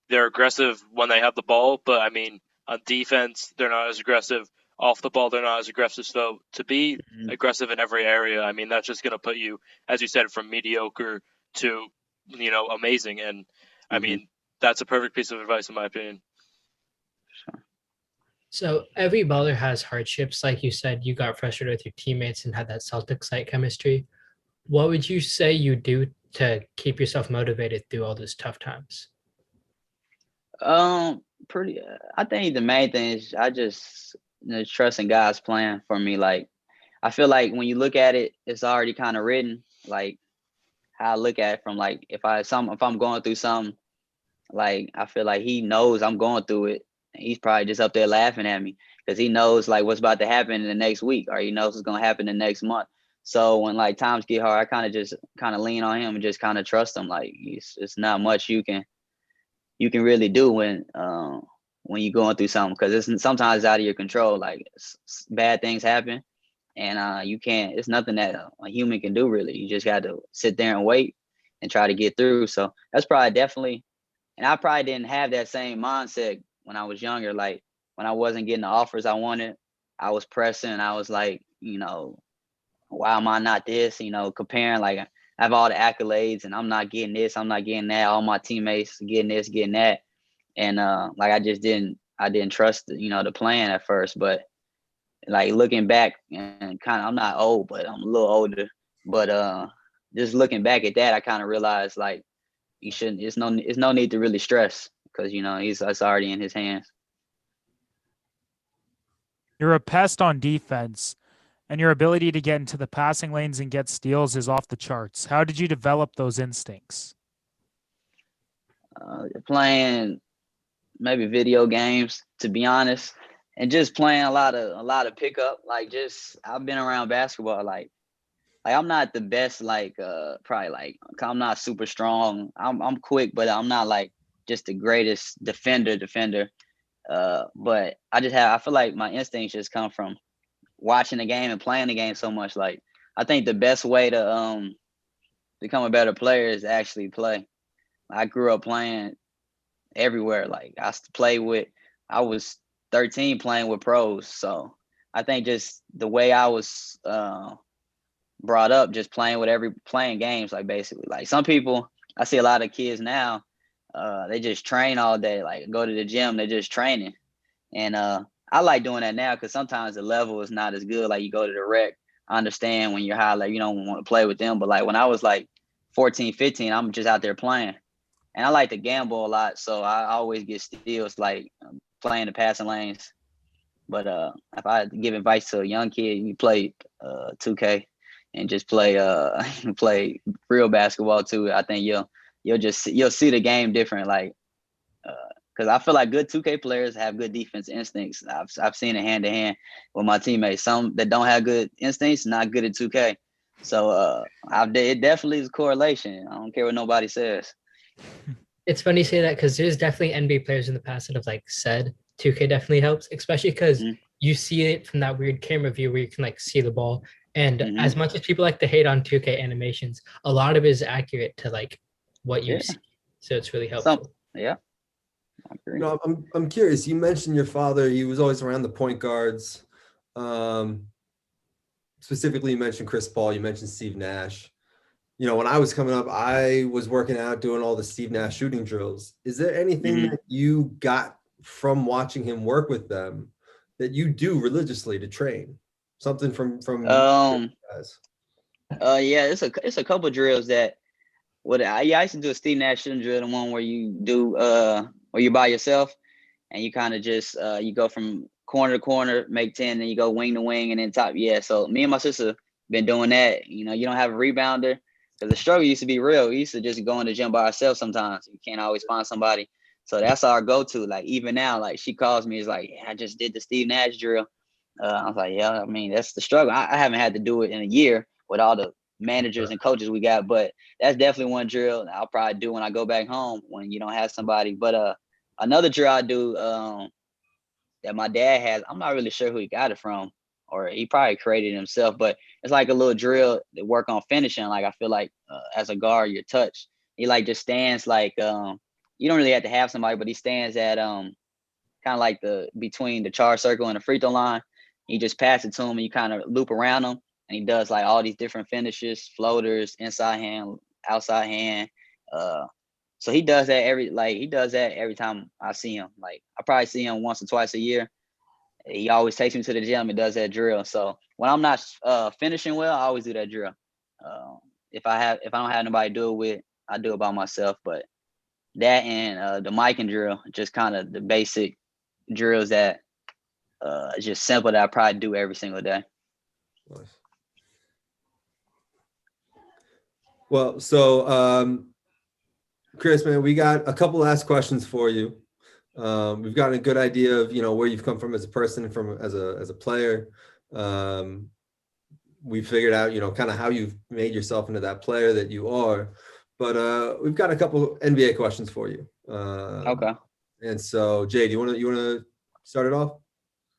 they're aggressive when they have the ball, but I mean, on defense, they're not as aggressive. Off the ball, they're not as aggressive. So to be aggressive in every area, I mean, that's just going to put you, as you said, from mediocre to, amazing. And I mean, that's a perfect piece of advice in my opinion. So every baller has hardships. Like you said, you got frustrated with your teammates and had that Celtics-like chemistry. What would you say you do to keep yourself motivated through all those tough times? I think the main thing is I just trusting God's plan for me. Like, I feel like when you look at it, it's already kind of written. Like, how I look at it from, like, if I'm going through something, like, I feel like he knows I'm going through it. And he's probably just up there laughing at me because he knows like what's about to happen in the next week, or he knows what's going to happen the next month. So when like times get hard, I kind of lean on him and just kind of trust him. Like, it's not much you can really do when you're going through something, because it's sometimes out of your control. Like, bad things happen, and you can't. It's nothing that a human can do really. You just got to sit there and wait and try to get through. So that's probably definitely. And I probably didn't have that same mindset when I was younger. Like, when I wasn't getting the offers I wanted, I was pressing. I was like, why am I not this? Comparing, like, I have all the accolades and I'm not getting this, I'm not getting that. All my teammates getting this, getting that. And like, I didn't trust the plan at first. But like, looking back, and kind of, I'm not old, but I'm a little older. But just looking back at that, I kind of realized, like, you shouldn't. It's no need to really stress, because it's already in his hands. You're a pest on defense, and your ability to get into the passing lanes and get steals is off the charts. How did you develop those instincts? Playing maybe video games, to be honest, and just playing a lot of pickup. Like, just, I've been around basketball. Like I'm not the best. Like, probably, like, I'm not super strong. I'm quick, but I'm not like just the greatest defender. But I feel like my instincts just come from watching the game and playing the game so much. Like, I think the best way to become a better player is to actually play. I grew up playing everywhere. Like, I was 13 playing with pros. So I think just the way I was brought up, just playing games, like, basically. Like, some people, I see a lot of kids now, they just train all day, like, go to the gym, they're just training. And I like doing that now, because sometimes the level is not as good. Like, you go to the rec, I understand when you're high, like, you don't want to play with them. But like, when I was like 14, 15, I'm just out there playing. And I like to gamble a lot, so I always get steals, like, playing the passing lanes. But if I had to give advice to a young kid, you play 2K and just play play real basketball too. I think you'll see the game different. Like, because I feel like good 2K players have good defense instincts. I've seen it hand to hand with my teammates. Some that don't have good instincts, not good at 2K. So it definitely is a correlation. I don't care what nobody says. It's funny you say that, because there's definitely NBA players in the past that have like said 2K definitely helps, especially because you see it from that weird camera view where you can like see the ball. And as much as people like to hate on 2K animations, a lot of it is accurate to like what you see. So it's really helpful. I agree. I'm curious. You mentioned your father. He was always around the point guards. Specifically, you mentioned Chris Paul. You mentioned Steve Nash. When I was coming up, I was working out, doing all the Steve Nash shooting drills. Is there anything that you got from watching him work with them that you do religiously to train? Something from guys? Yeah, it's a couple drills that I used to do a Steve Nash shooting drill, the one where you do where you're by yourself and you kind of just you go from corner to corner, make 10, then you go wing to wing, and then top. Yeah, so me and my sister been doing that. You know, you don't have a rebounder because the struggle used to be real. We used to just go in the gym by ourselves sometimes. You can't always find somebody. So that's our go-to. Like even now, like she calls me, is like, yeah, I just did the Steve Nash drill. I was like, yeah, I mean, that's the struggle. I haven't had to do it in a year with all the managers and coaches we got, but that's definitely one drill I'll probably do when I go back home when you don't have somebody. But another drill I do that my dad has, I'm not really sure who he got it from, or he probably created it himself, but it's like a little drill that work on finishing. Like I feel like as a guard, your touch, he like just stands like you don't really have to have somebody, but he stands at kind of like the between the charge circle and the free throw line. You just pass it to him and you kind of loop around him, and he does like all these different finishes, floaters, inside hand, outside hand. So he does that every time I see him. Like I probably see him once or twice a year. He always takes me to the gym and does that drill. So when I'm not finishing well, I always do that drill. If I don't have nobody to do it with, I do it by myself. But that and the mic and drill, just kind of the basic drills that just simple that I probably do every single day. Nice. Well, so Chris, man, we got a couple last questions for you. We've gotten a good idea of where you've come from as a person, as a player. We figured out kind of how you've made yourself into that player that you are. But we've got a couple NBA questions for you. Okay. And so, Jay, do you want to start it off?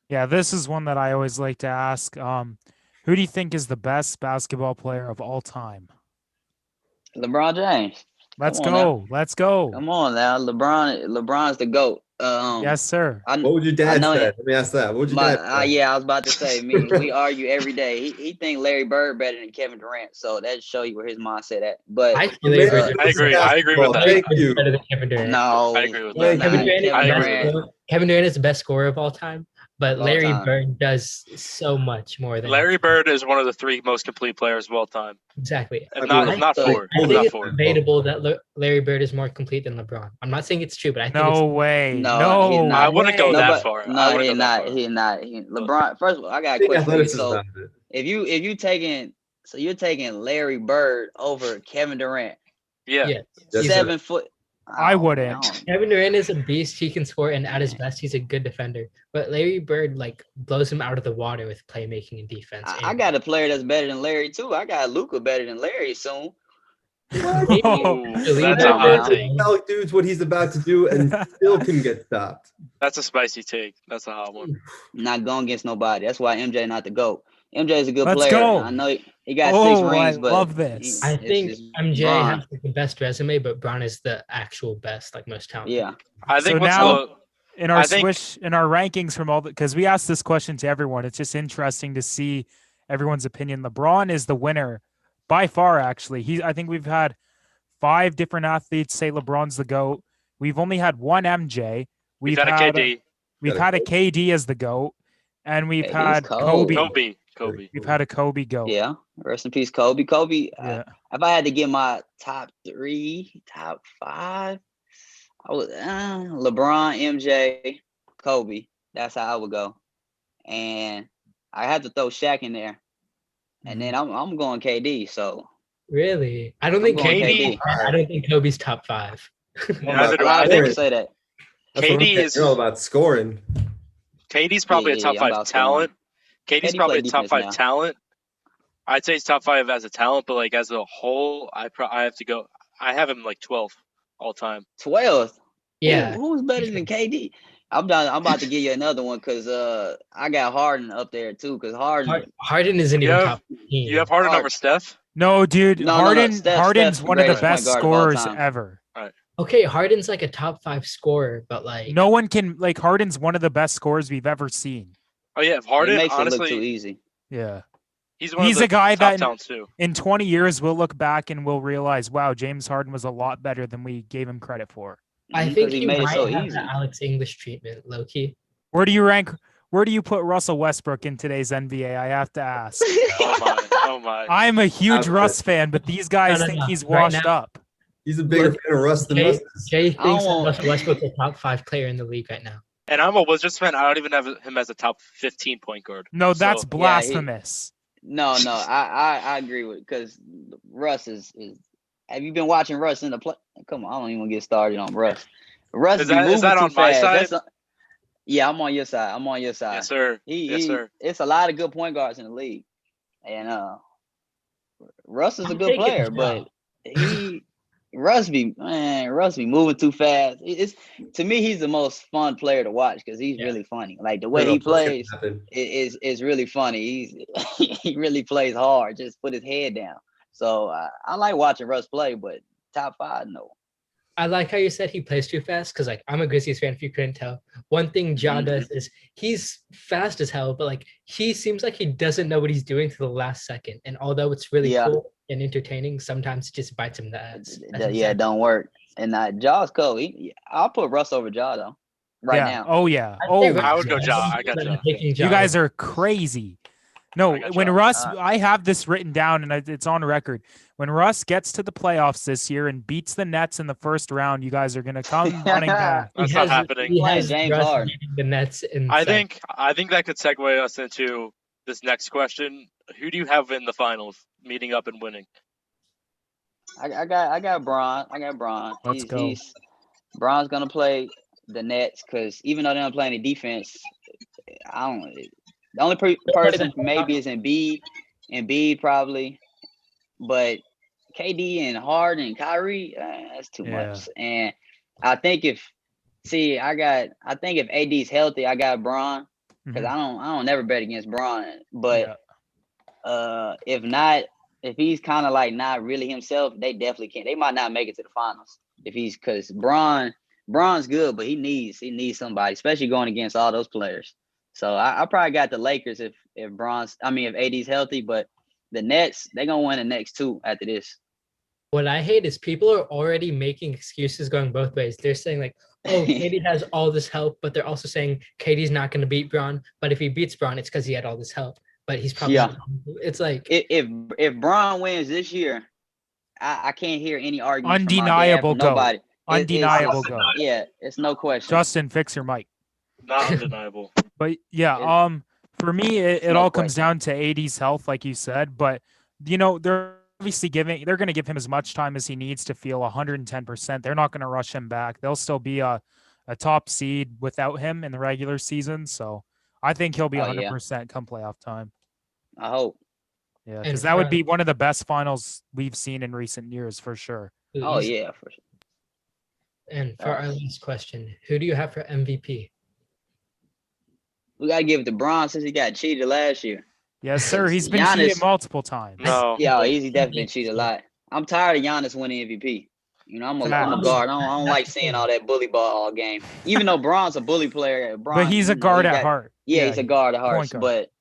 Yeah, this is one that I always like to ask. Who do you think is the best basketball player of all time? LeBron James. Let's go. Let's go. Come on now. LeBron's the GOAT. Yes, sir. What would your dad say? Let me ask that. What would your dad say? Yeah, I was about to say, we argue every day. He think Larry Bird better than Kevin Durant, so that show you where his mindset at. But I agree with that. Thank you. Better than Kevin Durant. No, I agree with that. Kevin Durant is the best scorer of all time, but Larry Bird does so much more than Larry Bird is one of the 3 most complete players of all time. Exactly. Not 4. I think it's debatable that Larry Bird is more complete than LeBron. I'm not saying it's true, but I think no way. No, I wouldn't go that far. No, he's not. LeBron. First of all, I got a question for you. So if you're taking Larry Bird over Kevin Durant. Yeah. Yes. 7 foot. I wouldn't. Kevin Durant is a beast. He can score, and at his best, he's a good defender. But Larry Bird blows him out of the water with playmaking and defense. I got a player that's better than Larry too. I got Luka better than Larry soon. That's a hot take. Tell dudes what he's about to do and still can get stopped. That's a spicy take. That's a hot one. Not going against nobody. That's why MJ not the GOAT. MJ is a good Let's player. Go. I know he got 6 rings, but I love this. I think MJ has the best resume, but Brown is the actual best, most talented. Yeah. I think so now in our rankings from all because we asked this question to everyone. It's just interesting to see everyone's opinion. LeBron is the winner by far, actually. I think we've had 5 different athletes say LeBron's the GOAT. We've only had one MJ. We've had a KD. We've had a KD as the GOAT. And we've had Kobe. We've had a Kobe GOAT. Yeah. Rest in peace, Kobe. Kobe. Yeah. If I had to get my top 3, top 5, I would LeBron, MJ, Kobe. That's how I would go. And I have to throw Shaq in there. And then I'm going KD. So really, I don't think KD. I don't think Kobe's top 5. Neither do I. People say that. KD is all about scoring. KD's probably a top 5 talent. KD's probably a top 5 talent. I'd say he's top 5 as a talent, but as a whole, I have to go. I have him 12 all time. 12. Yeah. Who's better than KD? I'm about to give you another one because I got Harden up there too. Because Harden isn't even top 15. You have Harden over Steph? No, dude. Harden's Steph's one of the best scorers ever. All right. Okay, Harden's a top 5 scorer, but no one can Harden's one of the best scorers we've ever seen. Oh yeah, Harden makes honestly it look too easy. Yeah. He's a guy that too. In 20 years we'll look back and we'll realize, wow, James Harden was a lot better than we gave him credit for. I think he might have the Alex English treatment, low-key. Where do you put Russell Westbrook in today's NBA? I have to ask. Oh my. I'm a huge Russ fan, but these guys think he's washed up. He's a bigger fan of Russ than Russ. Jay thinks Russell Westbrook's a top 5 player in the league right now. And I'm a Wizards fan. I don't even have him as a top 15 point guard. No, that's So, blasphemous. No, I agree with because Russ is. Have you been watching Russ in the play? Come on, I don't even want to get started on Russ. Russ is be moving that too on my fast. side? Yeah, I'm on your side. Yes, sir. Yes, sir. It's a lot of good point guards in the league, and Russ is a I'm good taking player, his but job. Russ be moving too fast. It's to me, he's the most fun player to watch because he's really funny. Like the way he plays is really funny. He really plays hard. Just put his head down. So I like watching Russ play, but top 5, no. I like how you said he plays too fast because like I'm a Grizzlies fan. If you couldn't tell, one thing Ja does is he's fast as hell, but like he seems like he doesn't know what he's doing to the last second. And although it's really cool and entertaining, sometimes it just bites him in the ass. It don't work. And Ja's cool. I'll put Russ over Ja though. Right now. Oh yeah. I would go Ja. I got Ja. You guys are crazy. No, when Russ, I have this written down and it's on record. When Russ gets to the playoffs this year and beats the Nets in the first round, you guys are gonna come running back. That's not happening. He has James Russ Harden. beating the Nets in I think that could segue us into this next question. Who do you have in the finals, meeting up and winning? I got Bron. Let's go. Bron's gonna play the Nets because even though they don't play any defense, the only person maybe is Embiid probably, but KD and Harden and Kyrie, that's too much. And I think if AD's healthy, I got Bron because I don't never bet against Bron. But if not, if he's kind of like not really himself, they definitely can't. They might not make it to the finals because Bron's good, but he needs somebody, especially going against all those players. So I probably got the Lakers if AD's healthy, but the Nets, they're gonna win the next 2 after this. What I hate is people are already making excuses going both ways. They're saying like, oh, KD has all this help, but they're also saying KD's not going to beat Bron. But if he beats Bron, it's because he had all this help. But he's probably it's like if Bron wins this year, I can't hear any argument. Undeniable go. Nobody. Undeniable go. Yeah, it's no question. Justin, fix your mic. Not undeniable. But for me, it all comes down to AD's health, like you said. But they're obviously they're going to give him as much time as he needs to feel 110%. They're not going to rush him back. They'll still be a top seed without him in the regular season. So I think he'll be 100% come playoff time. I hope. Yeah, because that would be one of the best finals we've seen in recent years for sure. Oh yeah, for sure. And for our last question, who do you have for MVP? We gotta give it to Bron since he got cheated last year. Yes, sir. He's been cheated multiple times. No. Yeah, he's definitely been cheated a lot. I'm tired of Giannis winning MVP. I'm a guard. I don't like seeing all that bully ball all game. Even though Bron's a bully player, but he's a guard at heart. Yeah, he's a guard at heart. But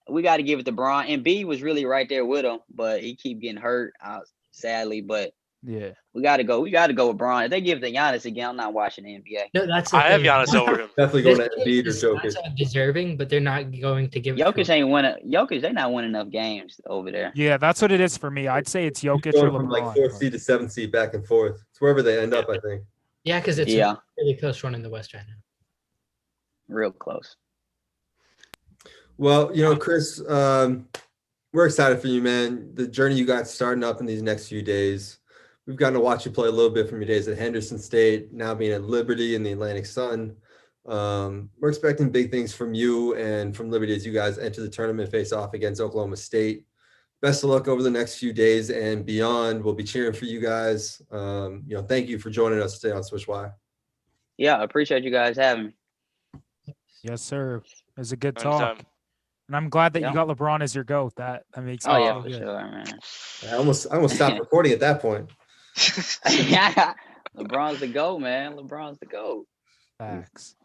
we got to give it to Bron. And B was really right there with him, but he keep getting hurt, sadly. But we got to go. We got to go with Bron. If they give it to Giannis again, I'm not watching the NBA. No, that's I have Giannis over him. Definitely going to Embiid or Jokic. Deserving, but they're not going to give. Jokic ain't winning. Jokic, they not winning enough games over there. Yeah, that's what it is for me. I'd say it's Jokic or LeBron. From like 4th seed to 7th seed, back and forth. It's wherever they end up, I think. Yeah, because it's a really close run in the West right now. Real close. Well, Chris, we're excited for you, man. The journey you got starting up in these next few days. We've gotten to watch you play a little bit from your days at Henderson State, now being at Liberty and the Atlantic Sun. We're expecting big things from you and from Liberty as you guys enter the tournament, face off against Oklahoma State. Best of luck over the next few days and beyond. We'll be cheering for you guys. Thank you for joining us today on SwishWire. Yeah, I appreciate you guys having me. Yes, sir. It was a good talk. And I'm glad that you got LeBron as your GOAT. That makes me feel for good. Sure, man. I almost stopped recording at that point. LeBron's the GOAT, man. LeBron's the GOAT. Facts.